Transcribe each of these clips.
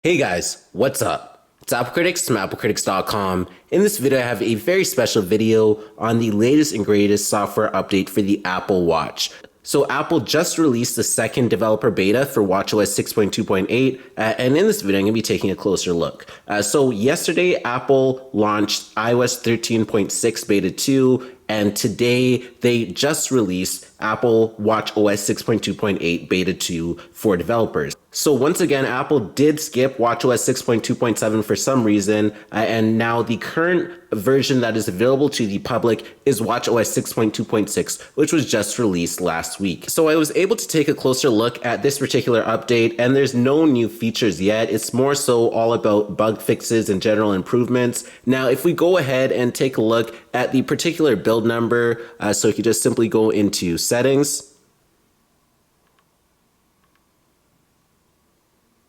Hey guys, what's up? It's AppleCritics from AppleCritics.com. In this video, I have a very special video on the latest and greatest software update for the Apple Watch. So Apple just released the second developer beta for WatchOS 6.2.8, and in this video, I'm going to be taking a closer look. So yesterday, Apple launched iOS 13.6 Beta 2, and today they just released Apple WatchOS 6.2.8 Beta 2 for developers. So once again, Apple did skip WatchOS 6.2.7 for some reason, and now the current version that is available to the public is WatchOS 6.2.6, which was just released last week. So I was able to take a closer look at this particular update, and there's no new features yet. It's more so all about bug fixes and general improvements. Now, if we go ahead and take a look at the particular build number, so if you just simply go into settings,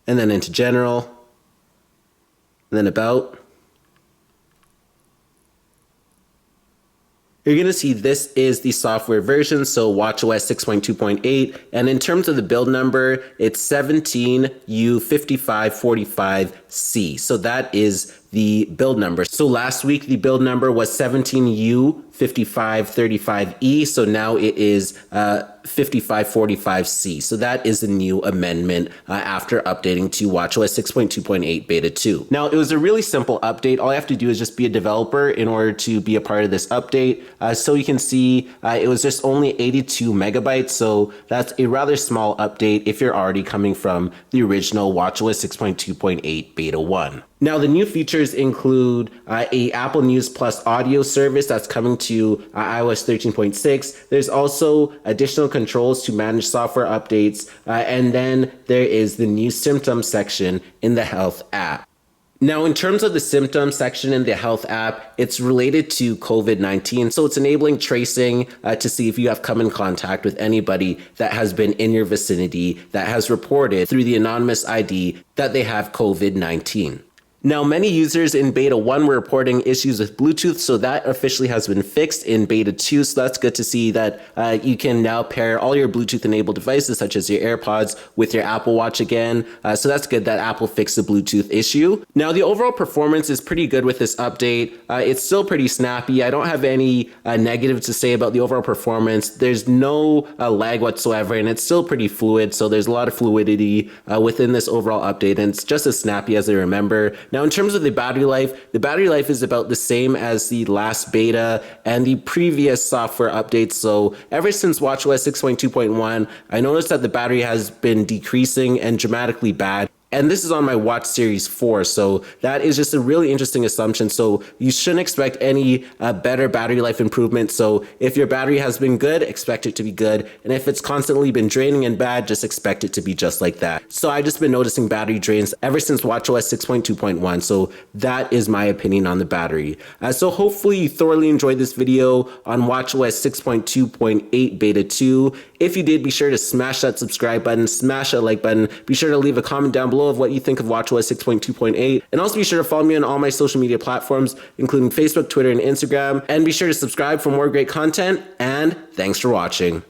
and then into general, and then about, you're going to see this is the software version, so WatchOS 6.2.8, and in terms of the build number, it's 17U5545C, so that is the build number. So last week, the build number was 17U5535E, so now it is 5545C. So that is a new amendment after updating to WatchOS 6.2.8 Beta 2. Now, it was a really simple update. All I have to do is just be a developer in order to be a part of this update. So you can see it was just only 82 megabytes, so that's a rather small update if you're already coming from the original WatchOS 6.2.8 Beta 1. Now, the new features include a Apple News Plus audio service that's coming to iOS 13.6. There's also additional controls to manage software updates. And then there is the new symptom section in the Health app. Now, in terms of the symptom section in the Health app, it's related to COVID-19. So it's enabling tracing to see if you have come in contact with anybody that has been in your vicinity that has reported through the anonymous ID that they have COVID-19. Now, many users in Beta 1 were reporting issues with Bluetooth, so that officially has been fixed in Beta 2, so that's good to see that you can now pair all your Bluetooth-enabled devices, such as your AirPods, with your Apple Watch again, so that's good that Apple fixed the Bluetooth issue. Now, the overall performance is pretty good with this update. It's still pretty snappy. I don't have any negative to say about the overall performance. There's no lag whatsoever, and it's still pretty fluid, so there's a lot of fluidity within this overall update, and it's just as snappy as I remember. Now, in terms of the battery life is about the same as the last beta and the previous software updates. So ever since WatchOS 6.2.1, I noticed that the battery has been decreasing and dramatically bad. And this is on my Watch Series 4, so that is just a really interesting assumption. So you shouldn't expect any better battery life improvement. So if your battery has been good, expect it to be good. And if it's constantly been draining and bad, just expect it to be just like that. So I've just been noticing battery drains ever since WatchOS 6.2.1. So that is my opinion on the battery. So hopefully you thoroughly enjoyed this video on WatchOS 6.2.8 Beta 2. If you did, be sure to smash that subscribe button, smash that like button. Be sure to leave a comment down below of what you think of WatchOS 6.2.8, and also be sure to follow me on all my social media platforms, including Facebook, Twitter, and Instagram, and be sure to subscribe for more great content, and thanks for watching.